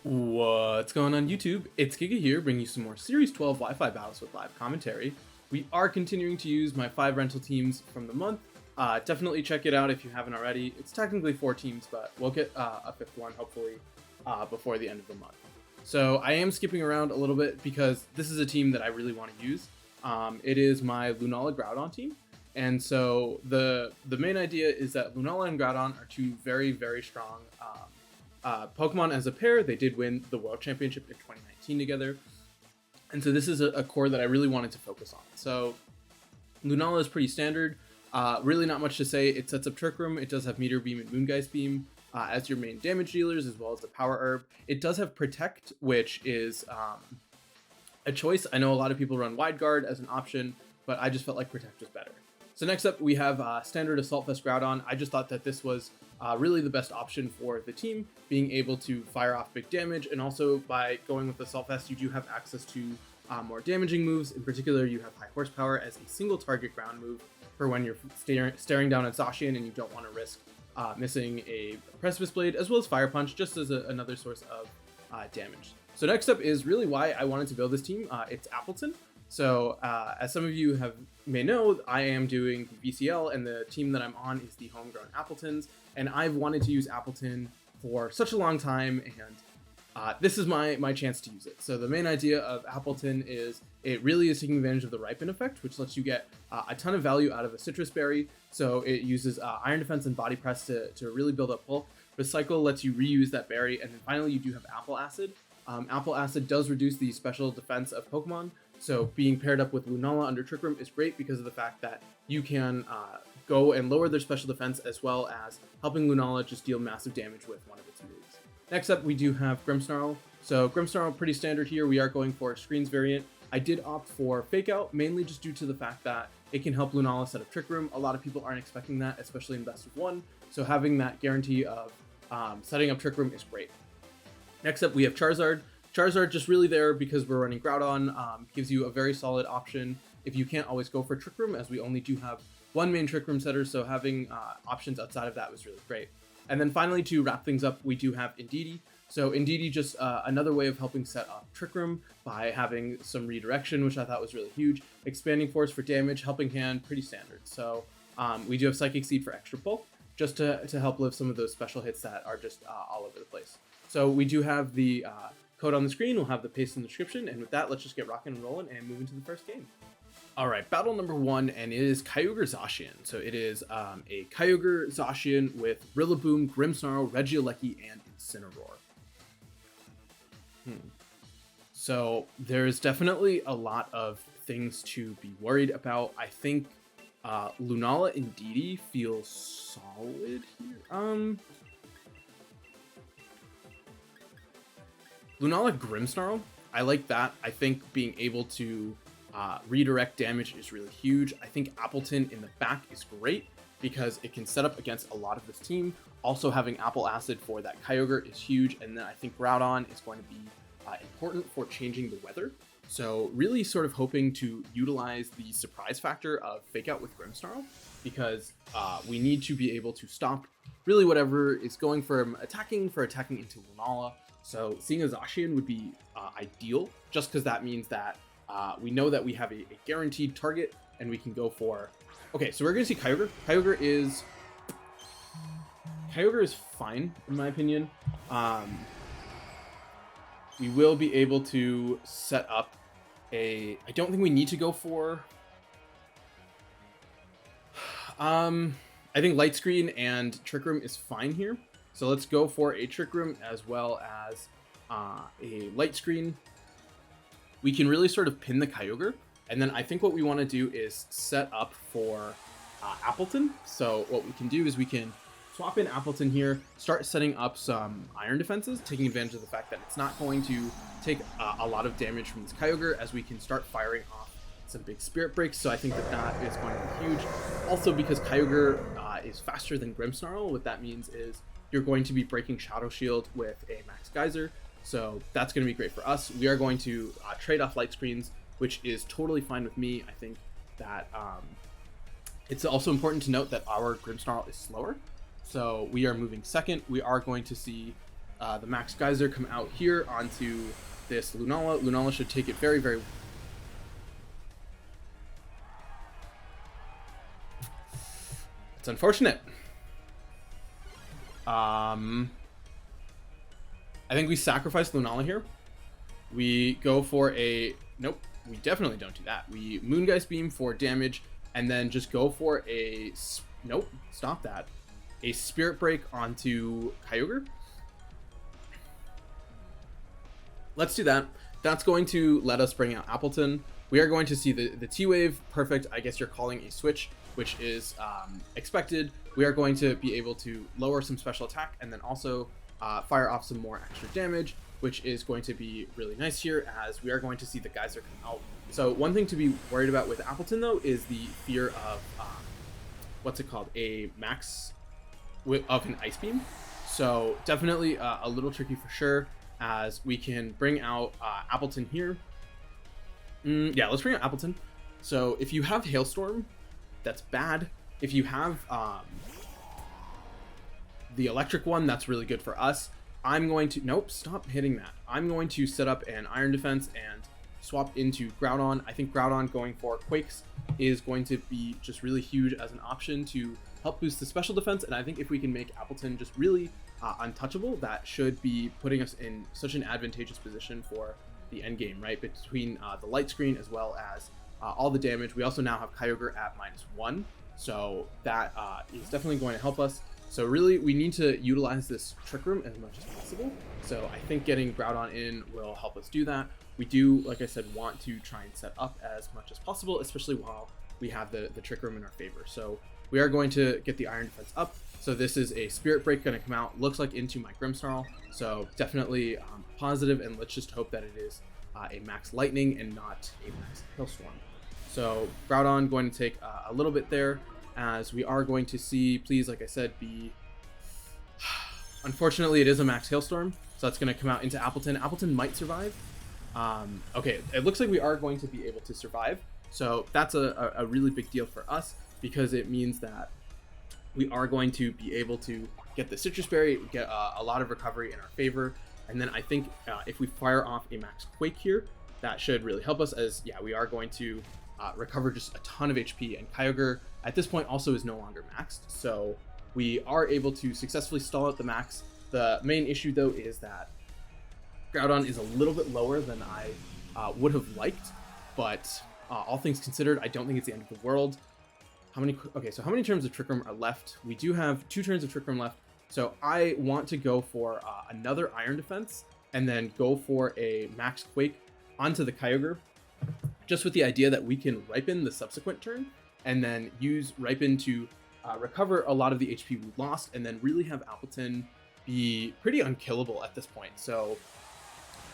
What's going on YouTube? It's Giga here, bringing you some more Series 12 Wi-Fi battles with live commentary. We are continuing to use my 5 rental teams from the month. Definitely check it out if you haven't already. It's technically 4 teams, but we'll get a 5th one hopefully before the end of the month. So I am skipping around a little bit because this is a team that I really want to use. It is my Lunala Groudon team. And so the main idea is that Lunala and Groudon are two very, very strong Pokemon as a pair. They did win the World Championship in 2019 together. And so this is a core that I really wanted to focus on. So Lunala is pretty standard. Really not much to say. It sets up Trick Room. It does have Meteor Beam and Moongeist Beam as your main damage dealers, as well as the Power Herb. It does have Protect, which is a choice. I know a lot of people run Wide Guard as an option, but I just felt like Protect was better. So next up, we have standard Assault Vest Groudon. I just thought that this was really the best option for the team, being able to fire off big damage, and also by going with Assault Vest, you do have access to more damaging moves. In particular, you have High Horsepower as a single target ground move for when you're staring down at Zacian and you don't want to risk missing a Precipice Blade, as well as Fire Punch, just as another source of damage. So next up is really why I wanted to build this team. It's Appletun. So as some of you may know, I am doing the VCL, and the team that I'm on is the Homegrown Appletuns, and I've wanted to use Appletun for such a long time, and this is my chance to use it. So the main idea of Appletun is it really is taking advantage of the Ripen effect, which lets you get a ton of value out of a citrus berry. So it uses Iron Defense and Body Press to really build up bulk. Recycle lets you reuse that berry, and then finally you do have Apple Acid. Apple Acid does reduce the special defense of Pokemon, so being paired up with Lunala under Trick Room is great because of the fact that you can go and lower their special defense, as well as helping Lunala just deal massive damage with one of its moves. Next up, we do have Grimmsnarl. So Grimmsnarl, pretty standard here. We are going for a Screens variant. I did opt for Fake Out, mainly just due to the fact that it can help Lunala set up Trick Room. A lot of people aren't expecting that, especially in Best of 1. So having that guarantee of setting up Trick Room is great. Next up, we have Charizard. Charizard just really there because we're running Groudon, gives you a very solid option if you can't always go for Trick Room, as we only do have one main Trick Room setter, so having options outside of that was really great. And then finally, to wrap things up, we do have Indeedee. So Indeedee just another way of helping set up Trick Room by having some redirection, which I thought was really huge. Expanding Force for damage, Helping Hand, pretty standard. So we do have Psychic Seed for extra bulk, just to help live some of those special hits that are just all over the place. So we do have the code on the screen. We'll have the paste in the description. And with that, let's just get rocking and rolling and move into the first game. All right, battle number 1, and it is Kyogre Zacian. So it is a Kyogre Zacian with Rillaboom, Grimmsnarl, Regieleki, and Incineroar. So there's definitely a lot of things to be worried about. I think Lunala Indeedee feels solid here. Lunala Grimmsnarl, I like that. I think being able to redirect damage is really huge. I think Appletun in the back is great because it can set up against a lot of this team. Also having Apple Acid for that Kyogre is huge, and then I think Groudon is going to be important for changing the weather. So really sort of hoping to utilize the surprise factor of Fake Out with Grimmsnarl, because we need to be able to stop really whatever is going from attacking into Lunala. So seeing a Zacian would be ideal, just because that means that we know that we have a guaranteed target, and we can go for... Okay, so we're going to see Kyogre. Kyogre is fine, in my opinion. We will be able to set up a... I don't think we need to go for... I think Light Screen and Trick Room is fine here. So let's go for a Trick Room as well as a Light Screen. We can really sort of pin the Kyogre. And then I think what we want to do is set up for Appletun. So what we can do is we can swap in Appletun here, start setting up some Iron Defenses, taking advantage of the fact that it's not going to take a lot of damage from this Kyogre, as we can start firing off some big Spirit Breaks. So I think that is going to be huge. Also, because Kyogre is faster than Grimmsnarl, what that means is you're going to be breaking Shadow Shield with a Max Geyser. So that's going to be great for us. We are going to trade off Light Screens, which is totally fine with me. I think that it's also important to note that our Grimmsnarl is slower. So we are moving second. We are going to see the Max Geyser come out here onto this Lunala. Lunala should take it very, very... It's unfortunate. I think we sacrifice Lunala here. We go for a... Nope, we definitely don't do that. We Moongeist Beam for damage, and then just go for a... Nope, stop that. A Spirit Break onto Kyogre. Let's do that. That's going to let us bring out Appletun. We are going to see the T-Wave. Perfect. I guess you're calling a switch, which is expected. We are going to be able to lower some special attack and then also fire off some more extra damage, which is going to be really nice here as we are going to see the Geyser come out. So one thing to be worried about with Appletun, though, is the fear of, what's it called? A max of an Ice Beam. So definitely a little tricky for sure, as we can bring out Appletun here. Yeah, let's bring out Appletun. So if you have Hailstorm, that's bad. If you have the electric one, that's really good for us. I'm going to... Nope, stop hitting that. I'm going to set up an Iron Defense and swap into Groudon. I think Groudon going for Quakes is going to be just really huge as an option to help boost the special defense, and I think if we can make Appletun just really untouchable, that should be putting us in such an advantageous position for the end game, right? Between the light screen as well as all the damage. We also now have Kyogre at -1, so that is definitely going to help us. So really, we need to utilize this Trick Room as much as possible. So I think getting Groudon in will help us do that. We do, like I said, want to try and set up as much as possible, especially while we have the Trick Room in our favor. So we are going to get the Iron Defense up. So this is a Spirit Break going to come out, looks like into my Grimmsnarl. So definitely positive, and let's just hope that it is a Max Lightning and not a Max Hailstorm. So Groudon going to take a little bit there, as we are going to see, please, like I said, be... Unfortunately, it is a Max Hailstorm, so that's going to come out into Appletun. Appletun might survive. Okay, it looks like we are going to be able to survive, so that's a really big deal for us, because it means that we are going to be able to get the Citrus Berry, get a lot of recovery in our favor, and then I think if we fire off a Max Quake here, that should really help us, as, yeah, we are going to recover just a ton of HP, and Kyogre at this point also is no longer maxed, so we are able to successfully stall out the max. The main issue, though, is that Groudon is a little bit lower than I would have liked, but all things considered, I don't think it's the end of the world. How many? Okay, so how many turns of Trick Room are left? We do have 2 turns of Trick Room left, so I want to go for another Iron Defense and then go for a Max Quake onto the Kyogre, just with the idea that we can Ripen the subsequent turn and then use Ripen to recover a lot of the HP we lost, and then really have Appletun be pretty unkillable at this point. So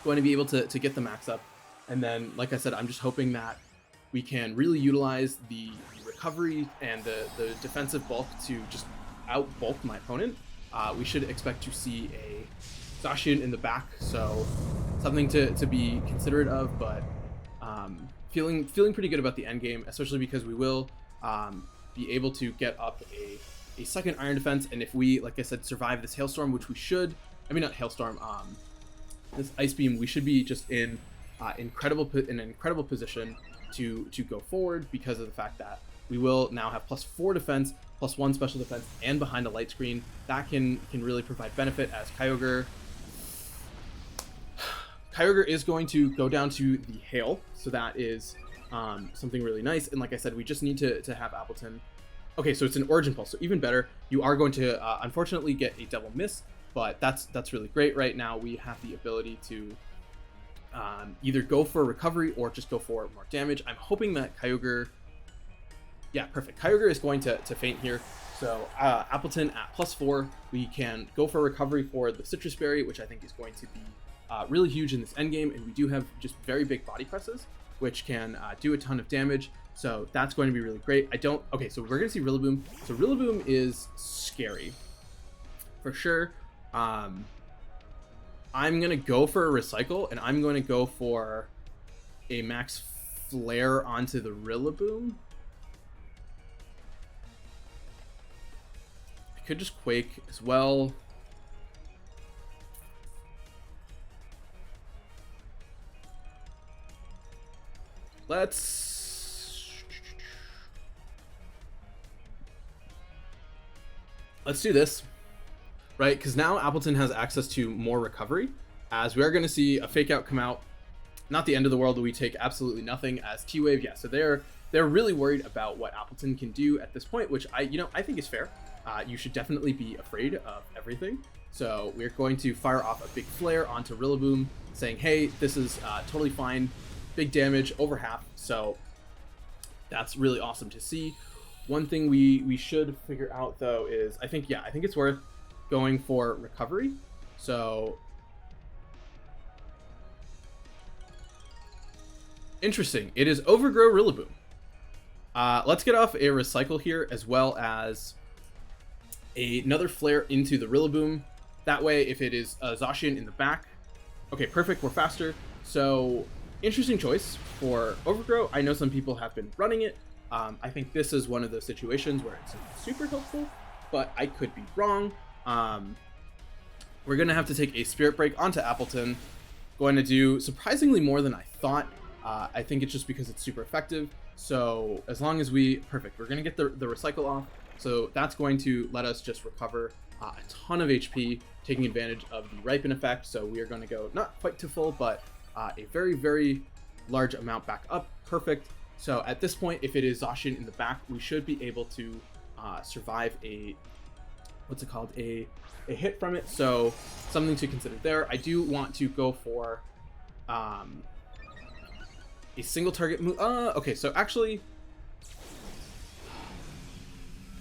going to be able to get the max up, and then, like I said, I'm just hoping that we can really utilize the recovery and the defensive bulk to just out bulk my opponent. We should expect to see a Zacian in the back, so something to be considerate of, but feeling pretty good about the end game, especially because we will be able to get up a second Iron Defense, and if we, like I said, survive this Hailstorm, which we should, I mean not Hailstorm, this Ice Beam, we should be just in an incredible position to go forward, because of the fact that we will now have +4 defense, +1 special defense, and behind a light screen. That can really provide benefit, as Kyogre is going to go down to the Hail, so that is something really nice. And like I said, we just need to have Appletun. Okay, so it's an Origin Pulse, so even better. You are going to unfortunately get a double miss, but that's really great. Right now we have the ability to either go for recovery or just go for more damage. I'm hoping that Kyogre... Yeah, perfect. Kyogre is going to faint here. So Appletun at +4, we can go for recovery for the Citrus Berry, which I think is going to be really huge in this endgame, and we do have just very big body presses, which can do a ton of damage. So that's going to be really great. Okay, so we're going to see Rillaboom. So Rillaboom is scary, for sure. I'm going to go for a Recycle, and I'm going to go for a Max Flare onto the Rillaboom. I could just Quake as well. let's do this, right? Because now Appletun has access to more recovery, as we are going to see a fake out come out. Not the end of the world, we take absolutely nothing as T-Wave. Yeah, so they're really worried about what Appletun can do at this point, which I think is fair. You should definitely be afraid of everything. So we're going to fire off a big flare onto Rillaboom, saying, hey, this is totally fine. Big damage, over half. So that's really awesome to see. One thing we should figure out, though, is I think it's worth going for recovery. So interesting. It is Overgrow Rillaboom. Let's get off a recycle here, as well as another flare into the Rillaboom. That way, if it is Zacian in the back, okay, perfect, we're faster. So interesting choice for Overgrow. I know some people have been running it. I think this is one of those situations where it's super helpful, but I could be wrong. We're going to have to take a Spirit Break onto Appletun. Going to do surprisingly more than I thought. I think it's just because it's super effective. So as long as perfect, we're going to get the recycle off. So that's going to let us just recover a ton of HP, taking advantage of the Ripen effect. So we are going to go not quite to full, but a very, very large amount back up. Perfect. So at this point, if it is Zacian in the back, we should be able to survive a hit from it. So something to consider there. I do want to go for a single target move. Okay, so actually,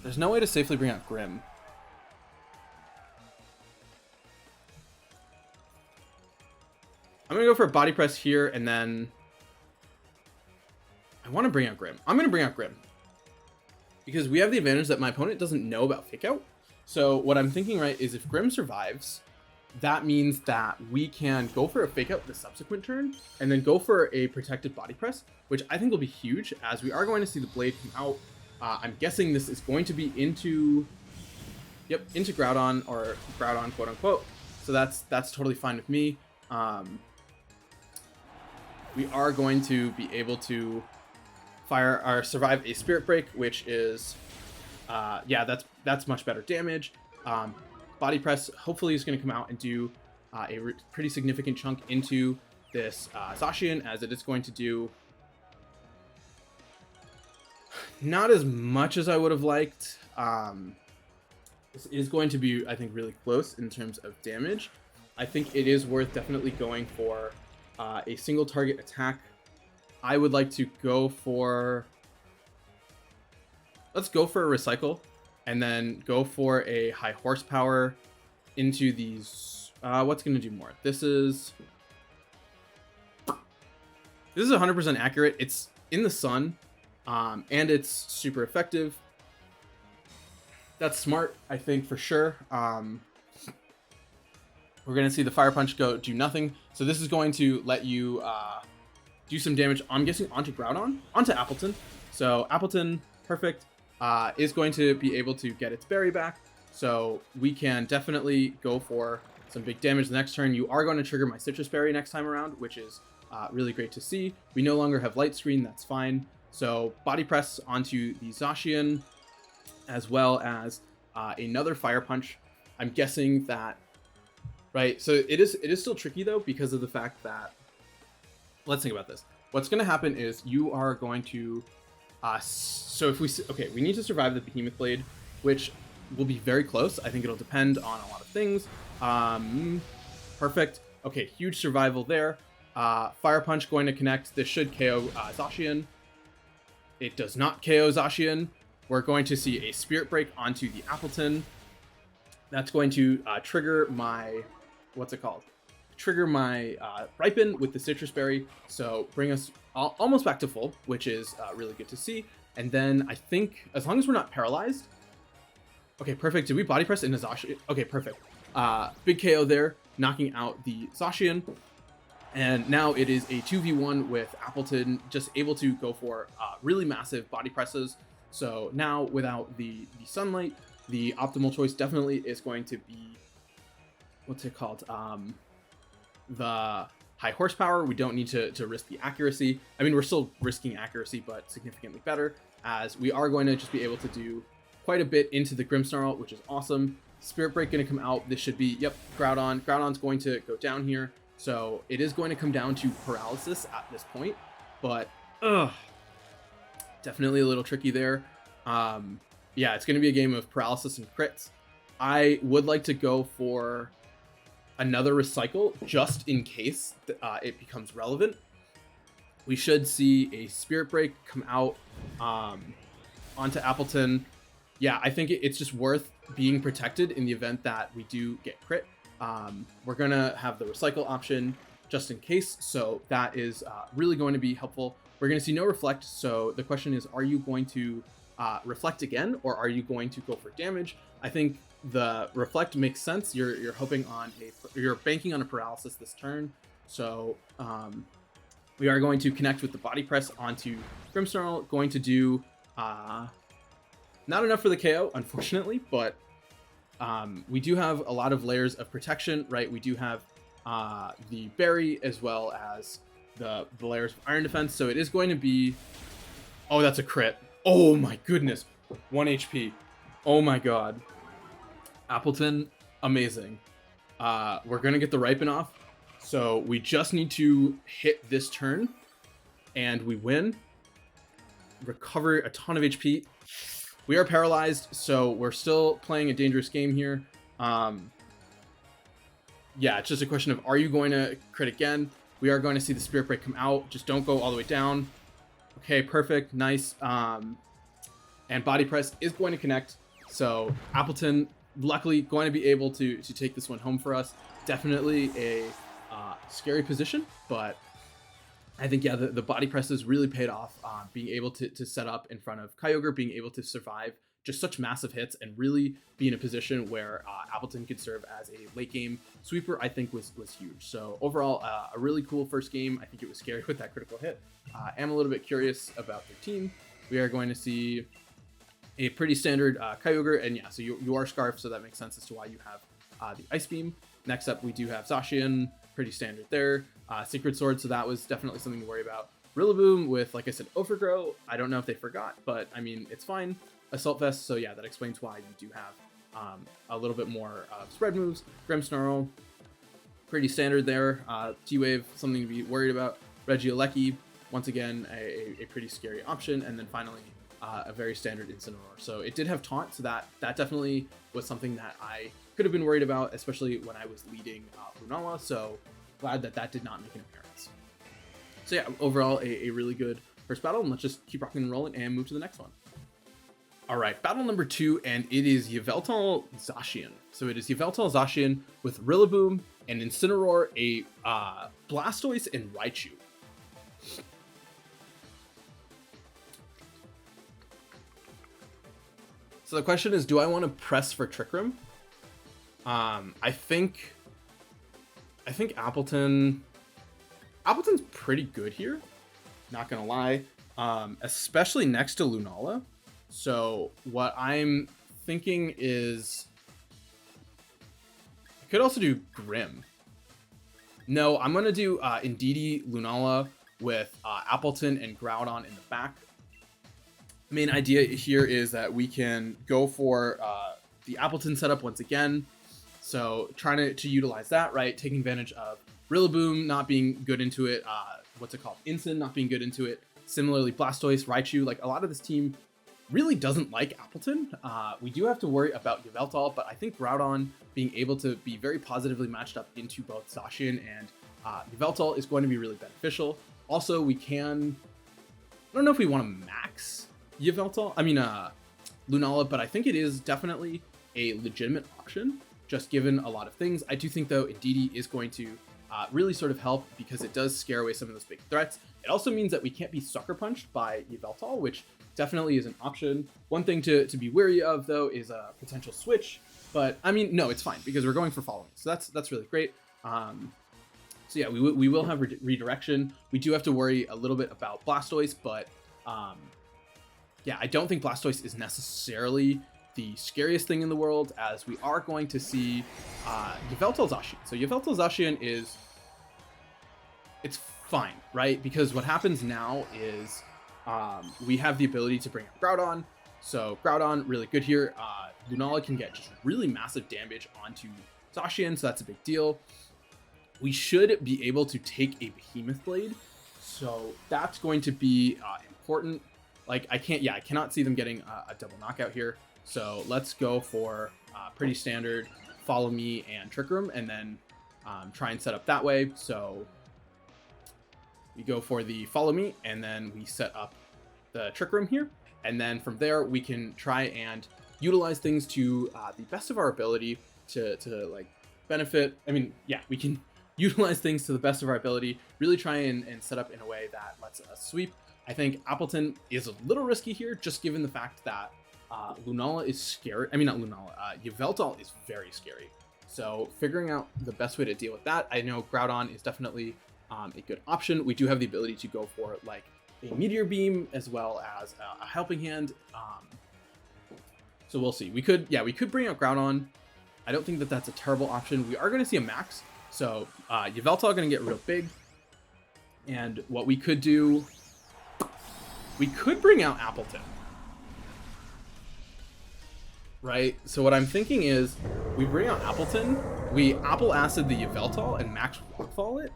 there's no way to safely bring out Grim. I'm gonna go for a body press here, and then I want to bring out Grim. I'm gonna bring out Grim because we have the advantage that my opponent doesn't know about fake out. So what I'm thinking, right, is if Grim survives, that means that we can go for a fake out the subsequent turn and then go for a protected body press, which I think will be huge, as we are going to see the blade come out. I'm guessing this is going to be into Groudon, or Groudon, quote unquote. So that's totally fine with me. We are going to be able to survive a Spirit Break, which is that's much better damage. Body press hopefully is going to come out and do a pretty significant chunk into this Zacian, as it is going to do not as much as I would have liked. This is going to be, I think, really close in terms of damage. I think it is worth definitely going for a single target attack. I would like to go for, let's go for a recycle, and then go for a high horsepower into these. What's going to do more? This is 100% accurate. It's in the sun, and it's super effective. That's smart, I think, for sure. We're going to see the Fire Punch do nothing. So this is going to let you do some damage, I'm guessing, onto Groudon, onto Appletun. So Appletun, perfect, is going to be able to get its berry back. So we can definitely go for some big damage the next turn. You are going to trigger my Citrus Berry next time around, which is really great to see. We no longer have Light Screen, that's fine. So Body Press onto the Zacian, as well as another Fire Punch. I'm guessing that, right, so it is still tricky though, because of the fact that, let's think about this. What's going to happen is you are going to, so if we need to survive the Behemoth Blade, which will be very close. I think it'll depend on a lot of things. Perfect. Okay, huge survival there. Fire Punch going to connect. This should KO Zacian. It does not KO Zacian. We're going to see a Spirit Break onto the Appletun. That's going to trigger my, trigger my Ripen with the Citrus Berry. So bring us almost back to full, which is really good to see. And then I think, as long as we're not paralyzed. Okay, perfect. Did we Body Press into Zacian? Okay, perfect. Big KO there, knocking out the Zacian. And now it is a 2v1 with Appletun, just able to go for really massive body presses. So now, without the sunlight, the optimal choice definitely is going to be, the High high horsepower. We don't need to risk the accuracy. I mean, we're still risking accuracy, but significantly better, as we are going to just be able to do quite a bit into the Grimmsnarl, which is awesome. Spirit Break going to come out. This should be, yep, Groudon. Groudon's going to go down here. So it is going to come down to paralysis at this point, but definitely a little tricky there. Yeah, it's going to be a game of paralysis and crits. I would like to go for another recycle just in case it becomes relevant. We should see a Spirit Break come out onto Appletun. Yeah, I think it's just worth being protected in the event that we do get crit. We're going to have the recycle option just in case, so that is really going to be helpful. We're going to see no reflect, so the question is, are you going to reflect again, or are you going to go for damage? I think the reflect makes sense. You're hoping on you're banking on a paralysis this turn, so we are going to connect with the body press onto Grimmsnarl. Going to do not enough for the KO, unfortunately, but we do have a lot of layers of protection, right? We do have the berry as well as the layers of iron defense, so it is going to be, oh, that's a crit. Oh my goodness, 1 HP. Oh my god. Appletun, amazing. We're gonna get the ripen off, so we just need to hit this turn and we win. Recover a ton of HP. We are paralyzed, so we're still playing a dangerous game here. Yeah, it's just a question of, are you going to crit again? We are going to see the Spirit Break come out. Just don't go all the way down. Okay, perfect, nice. And body press is going to connect. So Appletun, luckily, going to be able to take this one home for us. Definitely a scary position, but I think, yeah, the body presses really paid off, being able to set up in front of Kyogre, being able to survive just such massive hits and really be in a position where Appletun could serve as a late game sweeper, I think was huge. So overall, a really cool first game. I think it was scary with that critical hit. I am a little bit curious about their team. We are going to see a pretty standard Kyogre, and yeah, so you are Scarf, so that makes sense as to why you have the Ice Beam. Next up, we do have Zacian, pretty standard there. Secret Sword, so that was definitely something to worry about. Rillaboom with, like I said, Overgrow. I don't know if they forgot, but I mean, it's fine. Assault Vest, so yeah, that explains why you do have a little bit more spread moves. Grimmsnarl, pretty standard there. T-Wave, something to be worried about. Regieleki, once again, a pretty scary option. And then finally, a very standard Incineroar. So it did have Taunt, so that definitely was something that I could have been worried about, especially when I was leading Lunala. So glad that did not make an appearance. So yeah, overall, a really good first battle, and let's just keep rocking and rolling and move to the next one. All right, battle number 2, and it is Yveltal Zacian. So it is Yveltal Zacian with Rillaboom and Incineroar, a Blastoise and Raichu. So the question is, do I want to press for Trick Room? I think Appletun's pretty good here, not gonna lie, especially next to Lunala. So what I'm thinking is, I could also do Grim. No, I'm gonna do Indeedee Lunala with Appletun and Groudon in the back. Main idea here is that we can go for the Appletun setup once again. So trying to utilize that, right? Taking advantage of Rillaboom not being good into it. What's it called? Incin not being good into it. Similarly, Blastoise, Raichu, like a lot of this team really doesn't like Appletun. We do have to worry about Yveltal, but I think Groudon being able to be very positively matched up into both Zacian and Yveltal is going to be really beneficial. Also, we can, I don't know if we want to max Yveltal, Lunala, but I think it is definitely a legitimate option, just given a lot of things. I do think, though, Indeedee is going to really sort of help because it does scare away some of those big threats. It also means that we can't be sucker punched by Yveltal, which definitely is an option. One thing to be wary of, though, is a potential switch, but I mean, no, it's fine because we're going for following, so that's really great. So yeah, we will have redirection. We do have to worry a little bit about Blastoise, but yeah, I don't think Blastoise is necessarily the scariest thing in the world, as we are going to see Yveltal Zacian. So Yveltal Zacian is it's fine, right? Because what happens now is we have the ability to bring up Groudon. So Groudon, really good here. Lunala can get just really massive damage onto Zacian, so that's a big deal. We should be able to take a Behemoth Blade, so that's going to be important. Like, I cannot see them getting a double knockout here. So let's go for pretty standard Follow Me and Trick Room, and then try and set up that way. So we go for the Follow Me, and then we set up the Trick Room here. And then from there, we can try and utilize things to the best of our ability to like benefit. I mean, yeah, we can utilize things to the best of our ability, really try and set up in a way that lets us sweep. I think Appletun is a little risky here, just given the fact that Lunala is scary. I mean, not Lunala, Yveltal is very scary. So figuring out the best way to deal with that. I know Groudon is definitely a good option. We do have the ability to go for like a Meteor Beam as well as a Helping Hand. So we'll see. We could bring out Groudon. I don't think that that's a terrible option. We are going to see a max. So Yveltal going to get real big. And what we could do, we could bring out Appletun. Right? So what I'm thinking is we bring out Appletun, we Apple Acid the Yveltal and max Rockfall it.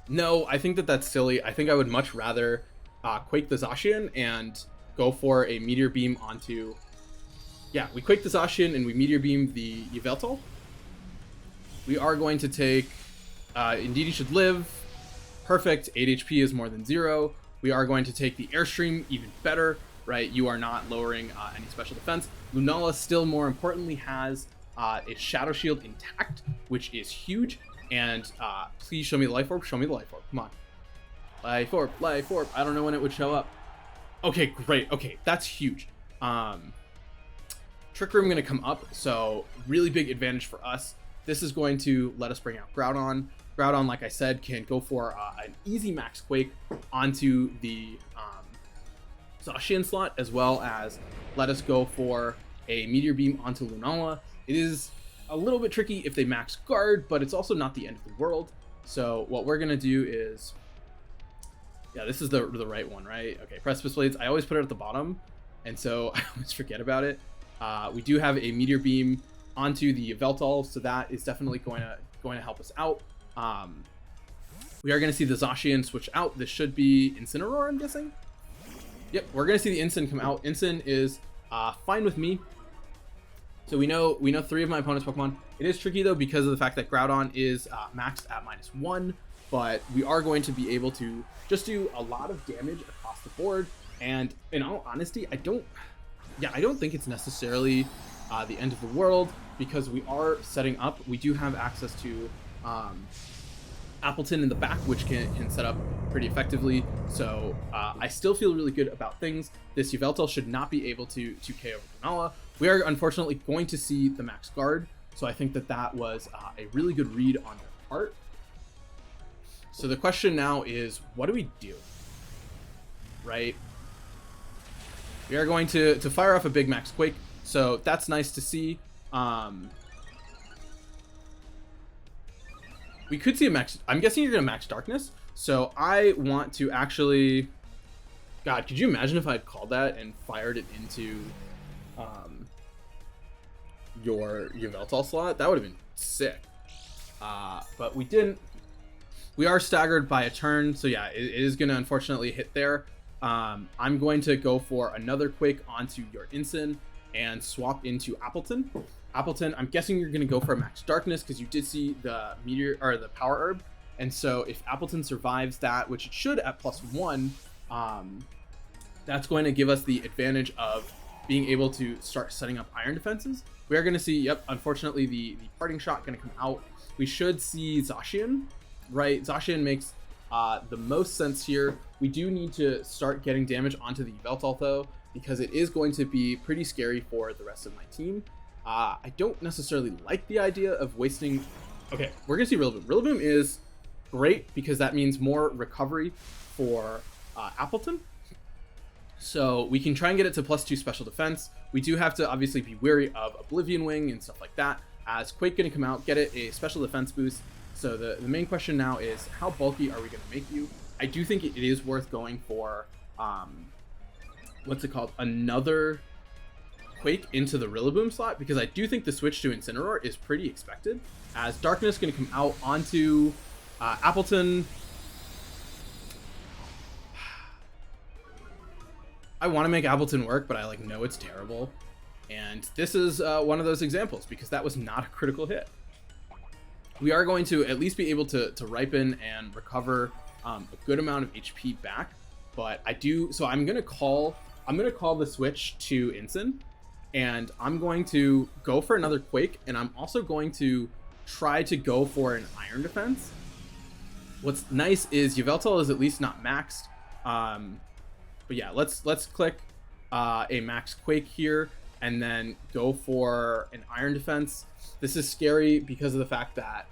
No, I think that that's silly. I think I would much rather Quake the Zacian and go for a Meteor Beam onto... Yeah, we Quake the Zacian and we Meteor Beam the Yveltal. We are going to take... Indeed He Should Live. Perfect. 8 HP is more than 0. We are going to take the Airstream, even better, right? You are not lowering any special defense. Lunala still, more importantly, has its Shadow Shield intact, which is huge. And please show me the Life Orb. Show me the Life Orb. Come on. Life Orb. Life Orb. I don't know when it would show up. Okay, great. Okay, that's huge. Trick Room going to come up, so really big advantage for us. This is going to let us bring out Groudon. Groudon, like I said, can go for an easy max Quake onto the Zacian slot, as well as let us go for a Meteor Beam onto Lunala. It is a little bit tricky if they max guard, but it's also not the end of the world. So what we're gonna do is, yeah, this is the right one, right? Okay, Precipice Blades. I always put it at the bottom, and so I always forget about it. We do have a Meteor Beam onto the Yveltal, so that is definitely going to help us out. We are going to see the Zacian switch out. This should be Incineroar, I'm guessing. Yep, we're going to see the Incin come out. Incin is fine with me. So we know 3 of my opponent's Pokemon. It is tricky though because of the fact that Groudon is maxed at -1, but we are going to be able to just do a lot of damage across the board. And in all honesty, I don't think it's necessarily the end of the world, because we are setting up. We do have access to Appletun in the back, which can set up pretty effectively. So I still feel really good about things. This Yveltal should not be able to KO Lunala. We are unfortunately going to see the max guard, so I think that was a really good read on their part. So the question now is, what do we do? Right? We are going to fire off a big max Quake, so that's nice to see. We could see a max... I'm guessing you're going to max Darkness, so I want to actually... God, could you imagine if I had called that and fired it into your Yveltal slot? That would have been sick. But we didn't. We are staggered by a turn, so yeah, it is going to unfortunately hit there. I'm going to go for another Quake onto your Incin and swap into Appletun. Appletun, I'm guessing you're going to go for a max Darkness because you did see the Meteor or the Power Herb, and so if Appletun survives that, which it should at +1, that's going to give us the advantage of being able to start setting up Iron defenses. We are going to see, yep, unfortunately the Parting Shot going to come out. We should see Zacian, right? Zacian makes the most sense here. We do need to start getting damage onto the Yveltal though, because it is going to be pretty scary for the rest of my team. I don't necessarily like the idea of wasting... Okay, we're going to see Rillaboom. Rillaboom is great because that means more recovery for Appletun. So we can try and get it to +2 special defense. We do have to obviously be wary of Oblivion Wing and stuff like that. as Quake going to come out, get it a special defense boost. So the main question now is, how bulky are we going to make you? I do think it is worth going for, what's it called? Another Quake into the Rillaboom slot, because I do think the switch to Incineroar is pretty expected, as Darkness going to come out onto Appletun. I want to make Appletun work, but I know it's terrible. And this is one of those examples, because that was not a critical hit. We are going to at least be able to ripen and recover a good amount of HP back. But I'm gonna call the switch to Incin, and I'm going to go for another Quake, and I'm also going to try to go for an Iron Defense. What's nice is Yveltal is at least not maxed. But yeah, let's click a max Quake here, and then go for an Iron Defense. This is scary because of the fact that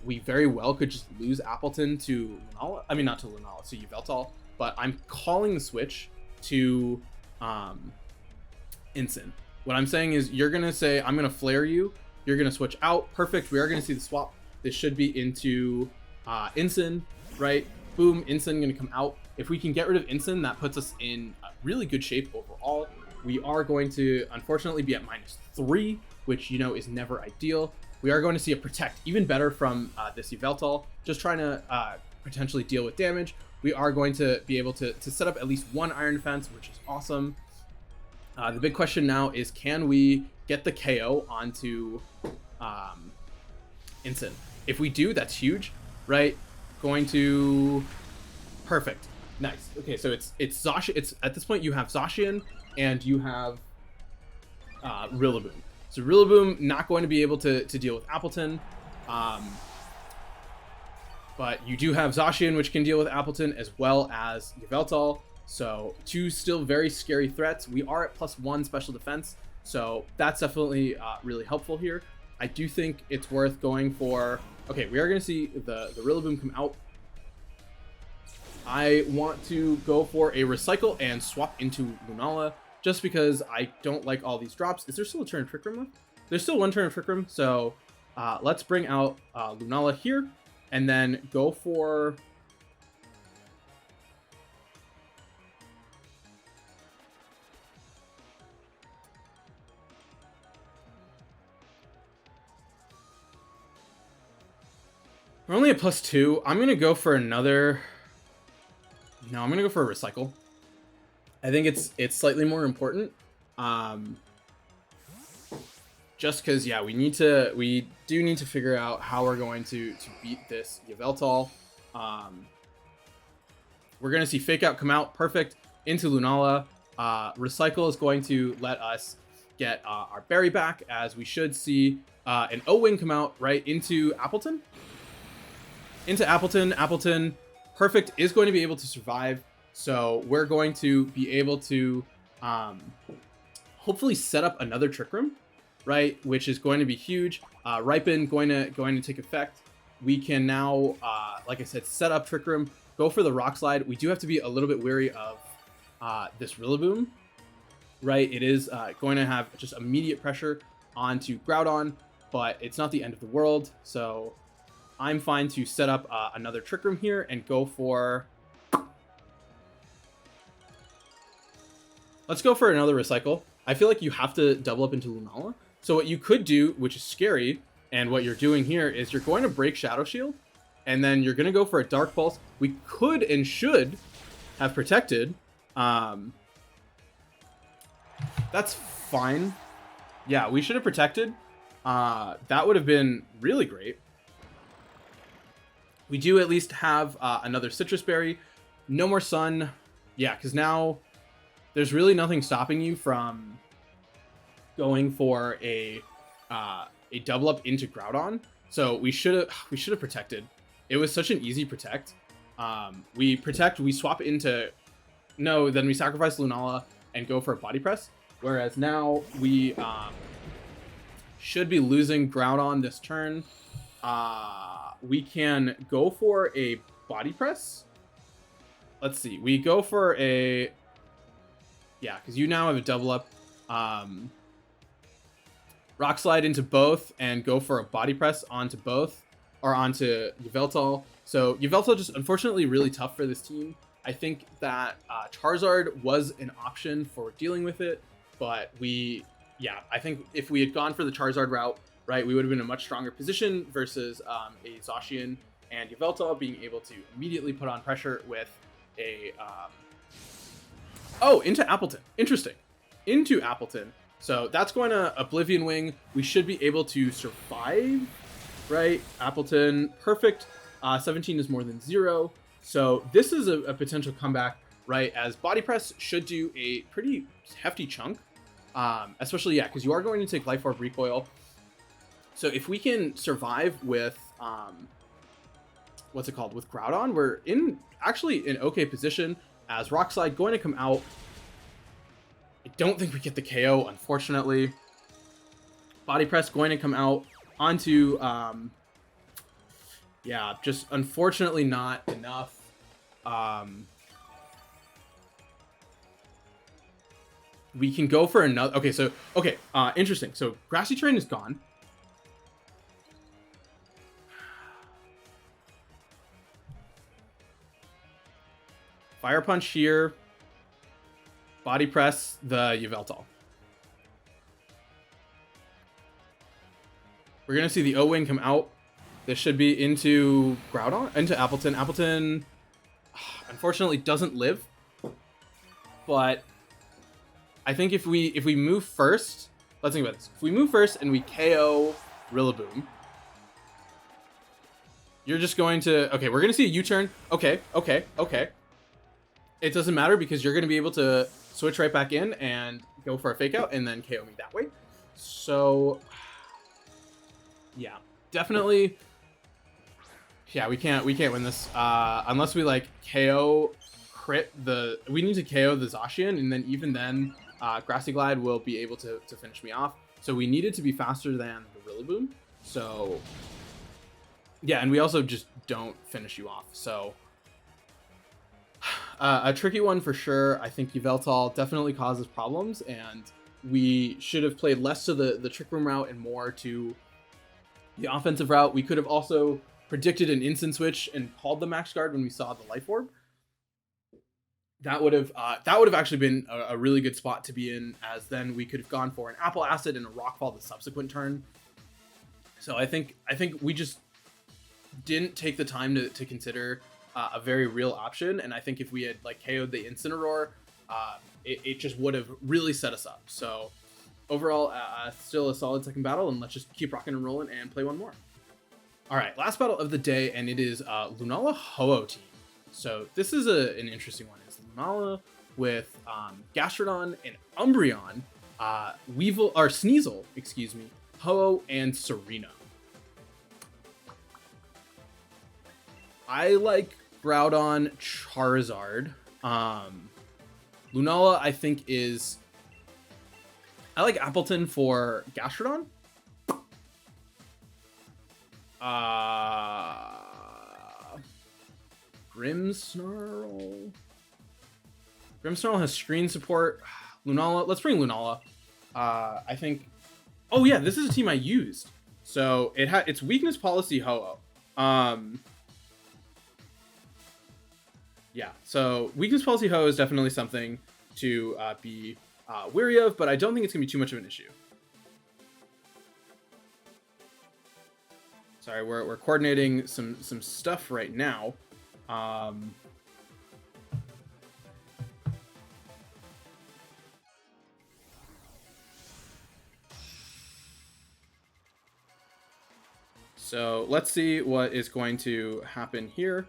we very well could just lose Appletun to Lunala. I mean, not to Lunala, to Yveltal. But I'm calling the switch to Incin. What I'm saying is, you're going to say, I'm going to flare you. You're going to switch out. Perfect. We are going to see the swap. This should be into Incin, right? Boom, Incin going to come out. If we can get rid of Incin, that puts us in a really good shape overall. We are going to, unfortunately, be at -3, which, is never ideal. We are going to see a Protect, even better from this Yveltal, just trying to potentially deal with damage. We are going to be able to set up at least one Iron Defense, which is awesome. The big question now is, can we get the KO onto Incin? If we do, that's huge, right? Going to... Perfect. Nice. Okay, so it's Zacian. It's at this point you have Zacian and you have Rillaboom. So Rillaboom not going to be able to deal with Appletun, but you do have Zacian, which can deal with Appletun, as well as Yveltal. So two still very scary threats. We are at +1 special defense, so that's definitely really helpful here. I do think it's worth going for... Okay, we are going to see the Rillaboom come out. I want to go for a Recycle and swap into Lunala, just because I don't like all these drops. Is there still a turn of Trick Room left? There's still one turn of Trick Room, so let's bring out Lunala here, and then go for... We're only at +2. I'm going to go for another... No, I'm going to go for a Recycle. I think it's slightly more important. Just because, yeah, we do need to figure out how we're going to beat this Yveltal. We're going to see Fake Out come out. Perfect. Into Lunala. Recycle is going to let us get our berry back, as we should see an O-Wing come out right into Appletun. Into Appletun. Appletun, perfect, is going to be able to survive. So we're going to be able to hopefully set up another Trick Room, right? Which is going to be huge. Ripen going to take effect. We can now, like I said, set up Trick Room, go for the Rock Slide. We do have to be a little bit wary of this Rillaboom, right? It is going to have just immediate pressure onto Groudon, but it's not the end of the world. So I'm fine to set up another Trick Room here and go for... Let's go for another Recycle. I feel like you have to double up into Lunala. So what you could do, which is scary, and what you're doing here, is you're going to break Shadow Shield, and then you're going to go for a Dark Pulse. We could and should have protected. That's fine. Yeah, we should have protected. That would have been really great. We do at least have another Citrus Berry. No more Sun. Yeah, because now there's really nothing stopping you from going for a double up into Groudon. So we should have protected. It was such an easy protect. We protect, we swap into... No, then we sacrifice Lunala and go for a Body Press. Whereas now we should be losing Groudon this turn. We can go for a Body Press. Let's see. We go for a... Yeah, because you now have a double up. Rock Slide into both and go for a body press onto both, or onto Yveltal. So Yveltal just unfortunately really tough for this team. I think that Charizard was an option for dealing with it, but I think if we had gone for the Charizard route, right, we would have been in a much stronger position versus a Zacian and Yveltal being able to immediately put on pressure with a... into Appletun. Interesting. Into Appletun. So that's going to Oblivion Wing. We should be able to survive, right? Appletun, perfect. 17 is more than 0. So this is a potential comeback, right? As Body Press should do a pretty hefty chunk. Especially, yeah, because you are going to take Life Orb Recoil. So if we can survive with, what's it called? With Groudon, we're actually in okay position as Rock Slide going to come out. I don't think we get the KO, unfortunately. Body Press going to come out onto, yeah, just unfortunately not enough. We can go for another. Okay, interesting. So Grassy Terrain is gone. Fire Punch here. Body Press the Yveltal. We're going to see the O-Wing come out. This should be into Groudon, into Appletun. Appletun, unfortunately, doesn't live. But I think if we move first, let's think about this. If we move first and we KO Rillaboom, you're just going to... Okay, we're going to see a U-turn. Okay. It doesn't matter because you're going to be able to switch right back in and go for a fake out and then KO me that way. So, yeah, definitely. Yeah, we can't win this unless we like KO crit the. We need to KO the Zacian, and then even then, Grassy Glide will be able to finish me off. So we needed to be faster than the Rillaboom. So, yeah, and we also just don't finish you off. So. A tricky one for sure. I think Yveltal definitely causes problems, and we should have played less to the Trick Room route and more to the offensive route. We could have also predicted an instant switch and called the Max Guard when we saw the Life Orb. That would have actually been a really good spot to be in, as then we could have gone for an Apple Acid and a Rockfall the subsequent turn. So I think we just didn't take the time to consider a very real option, and I think if we had like KO'd the Incineroar, it just would have really set us up. So overall, still a solid second battle, and let's just keep rocking and rolling and play one more. All right, last battle of the day, and it is Lunala Ho-Oh team. So this is an interesting one. It's Lunala with Gastrodon and Umbreon, Sneasel, excuse me, Ho-Oh and Serena. I like Groudon, Charizard. Lunala, I think, is... I like Appletun for Gastrodon. Grimmsnarl. Grimmsnarl has screen support. Lunala, let's bring Lunala. I think... Oh yeah, this is a team I used. So it's weakness policy Ho-Oh. Yeah, so weakness policy Ho is definitely something to be wary of, but I don't think it's going to be too much of an issue. Sorry, we're coordinating some stuff right now. So let's see what is going to happen here.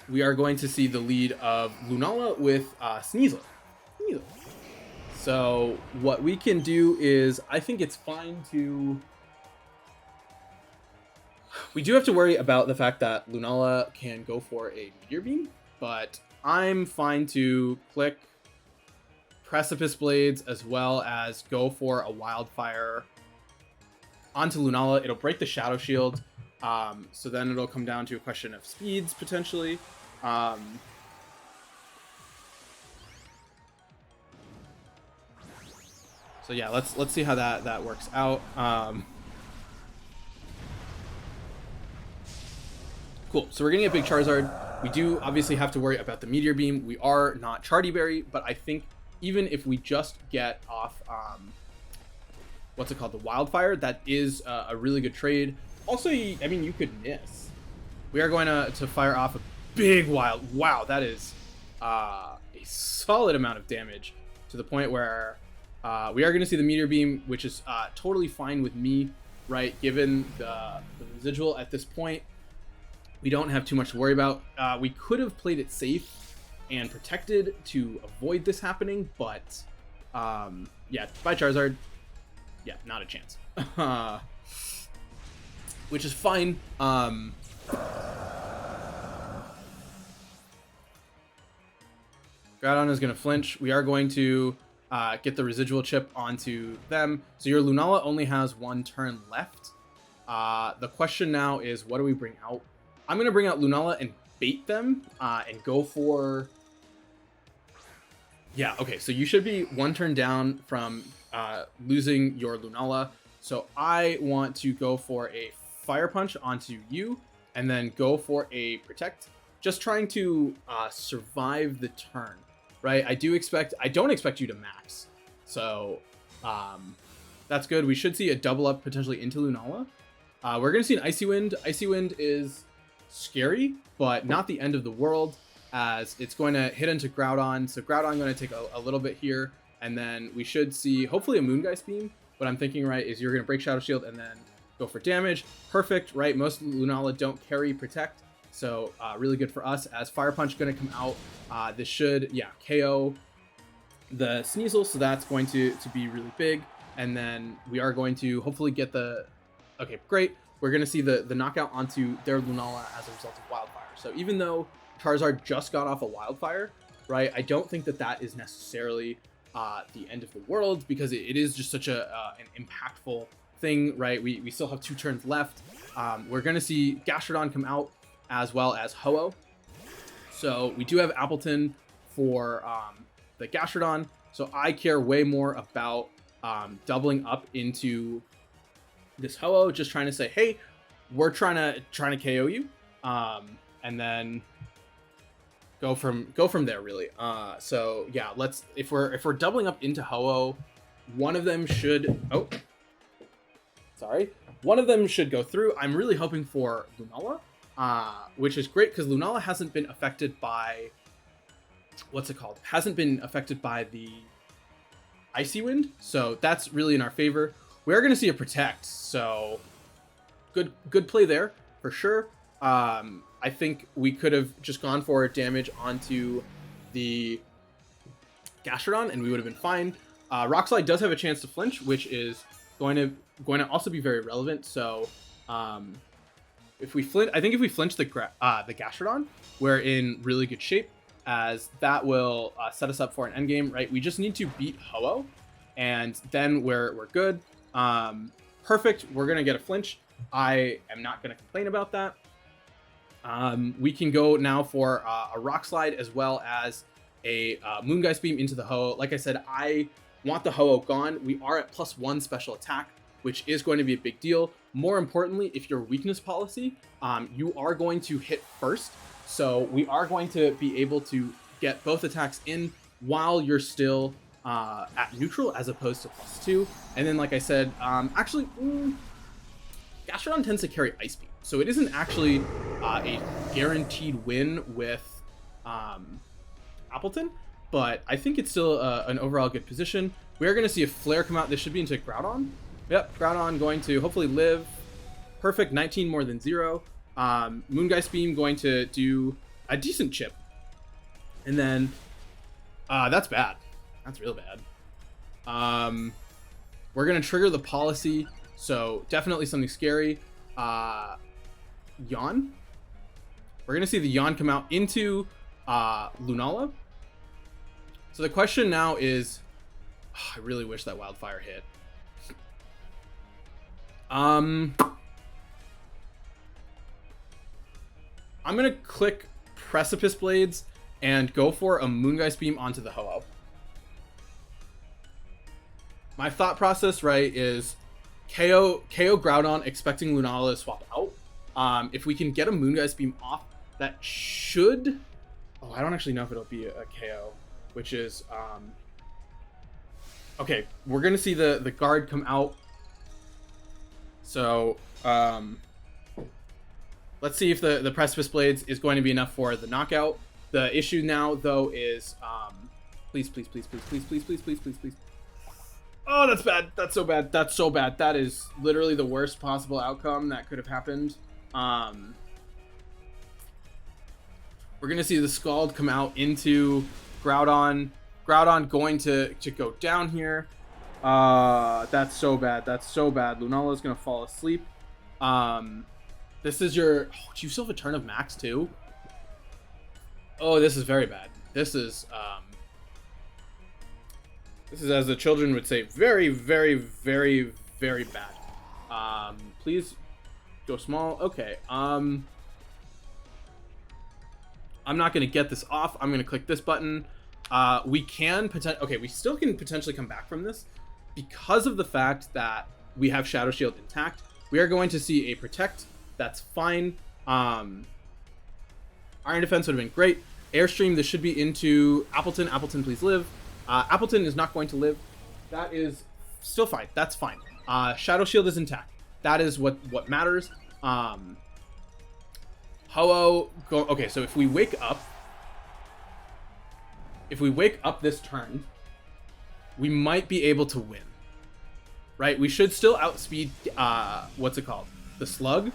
We are going to see the lead of Lunala with Sneasel. So what we can do is, I think it's fine to... We do have to worry about the fact that Lunala can go for a Meteor Beam, but I'm fine to click Precipice Blades as well as go for a Wildfire onto Lunala. It'll break the Shadow Shield, so then it'll come down to a question of speeds, potentially. So yeah, let's see how that works out. Cool. So we're getting a big Charizard. We do obviously have to worry about the Meteor Beam. We are not Chardyberry, but I think even if we just get off, what's it called, the Wildfire, that is a really good trade. Also, I mean, you could miss. We are going to fire off a big Wild. Wow, that is a solid amount of damage to the point where we are going to see the Meteor Beam, which is totally fine with me, right? Given the residual at this point. We don't have too much to worry about. We could have played it safe and protected to avoid this happening, but yeah, by Charizard, yeah, not a chance. Which is fine. Groudon is going to flinch. We are going to get the residual chip onto them. So your Lunala only has 1 turn left. The question now is, what do we bring out? I'm going to bring out Lunala and bait them and go for... Yeah, okay, so you should be 1 turn down from losing your Lunala. So I want to go for a Fire Punch onto you and then go for a Protect. Just trying to survive the turn, right? I don't expect you to max. So that's good. We should see a double up potentially into Lunala. We're going to see an Icy Wind. Icy Wind is scary, but not the end of the world, as it's going to hit into Groudon. So Groudon going to take a little bit here, and then we should see hopefully a Moongeist Beam. What I'm thinking, right, is you're going to break Shadow Shield and then go for damage. Perfect, right? Most Lunala don't carry Protect, so really good for us. As Fire Punch going to come out, this should, yeah, KO the Sneasel, so that's going to be really big. And then we are going to hopefully get the... Okay, great. We're going to see the knockout onto their Lunala as a result of Wildfire. So even though Charizard just got off a Wildfire, right, I don't think that is necessarily the end of the world, because it is just such an impactful thing, right? We still have 2 turns left. We're going to see Gastrodon come out as well as Ho-Oh. So we do have Appletun for the Gastrodon. So I care way more about doubling up into this Ho-Oh, just trying to say, hey, we're trying to KO you, and then go from there, really. So yeah, if we're doubling up into Ho-Oh, one of them should one of them should go through. I'm really hoping for Lunala, which is great because Lunala hasn't been affected by hasn't been affected by the Icy Wind, so that's really in our favor. We are going to see a Protect, so good play there for sure. I think we could have just gone for damage onto the Gastrodon and we would have been fine. Rock Slide does have a chance to flinch, which is going to also be very relevant. So if we flinch, I think if we flinch the Gastrodon, we're in really good shape, as that will set us up for an endgame, right? We just need to beat Ho-Oh, and then we're good. Perfect. We're gonna get a flinch. I am not gonna complain about that. We can go now for a Rock Slide as well as a Moongeist Beam into the Ho-Oh. Like I said, I want the Ho-Oh gone. We are at +1 special attack, which is going to be a big deal. More importantly, if your weakness policy, you are going to hit first. So we are going to be able to get both attacks in while you're still at neutral, as opposed to +2. And then, like I said, actually, Gastrodon tends to carry Ice Beam, so it isn't actually a guaranteed win with Appletun, but I think it's still an overall good position. We are going to see a Flare come out. This should be into Groudon. Yep, Groudon going to hopefully live. Perfect, 19 more than 0. Moongeist Beam going to do a decent chip. And then, that's bad. That's real bad. We're going to trigger the policy, so definitely something scary. Yawn. We're going to see the Yawn come out into Lunala. So the question now is, I really wish that Wildfire hit. I'm going to click Precipice Blades and go for a Moongeist Beam onto the Ho-Oh. My thought process, right, is KO Groudon expecting Lunala to swap out. If we can get a Moongeist Beam off, that should... Oh, I don't actually know if it'll be a KO, which is... Okay, we're going to see the guard come out. So, let's see if the Precipice Blades is going to be enough for the knockout. The issue now, though, is... Please, please, please, please, please, please, please, please, please, please. Oh, that's bad. That's so bad. That's so bad. That is literally the worst possible outcome that could have happened. We're going to see the Scald come out into Groudon. Groudon going to go down here. That's so bad. That's so bad. Lunala is going to fall asleep. This is your... Oh, do you still have a turn of max, too? Oh, this is very bad. This is, as the children would say, very, very, very, very bad. Please go small. Okay. I'm not going to get this off. I'm going to click this button. We can okay, we still can potentially come back from this because of the fact that we have Shadow Shield intact. We are going to see a Protect. That's fine. Iron Defense would have been great. Airstream, this should be into Appletun. Appletun, please live. Appletun is not going to live. That is still fine. That's fine. Shadow Shield is intact. That is what matters. Ho-Oh, go. Okay, so if we wake up this turn, we might be able to win. Right? We should still outspeed what's it called? The Slug.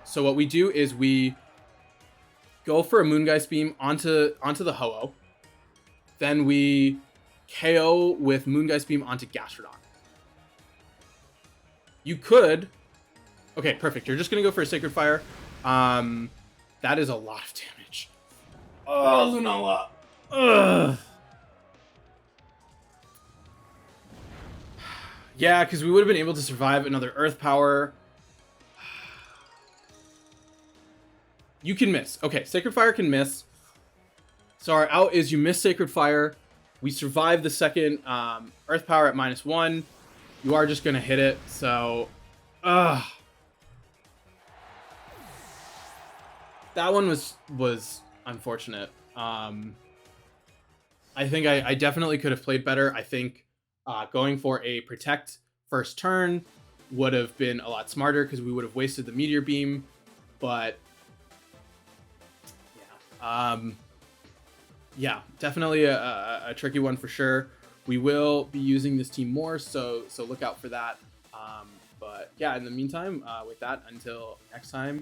So what we do is we go for a Moongeist Beam onto the Ho-Oh. Then we KO with Moongeist Beam onto Gastrodon. You could... Okay, perfect. You're just going to go for a Sacred Fire. That is a lot of damage. Oh, Lunala. Ugh. Yeah, because we would have been able to survive another Earth Power. You can miss. Okay, Sacred Fire can miss. So our out is you miss Sacred Fire. We survive the second Earth Power at -1. You are just going to hit it. So, that one was unfortunate. I think I definitely could have played better. I think going for a Protect first turn would have been a lot smarter because we would have wasted the Meteor Beam. But, yeah. Yeah, definitely a tricky one for sure. We will be using this team more, so look out for that. But yeah, in the meantime, with that, until next time.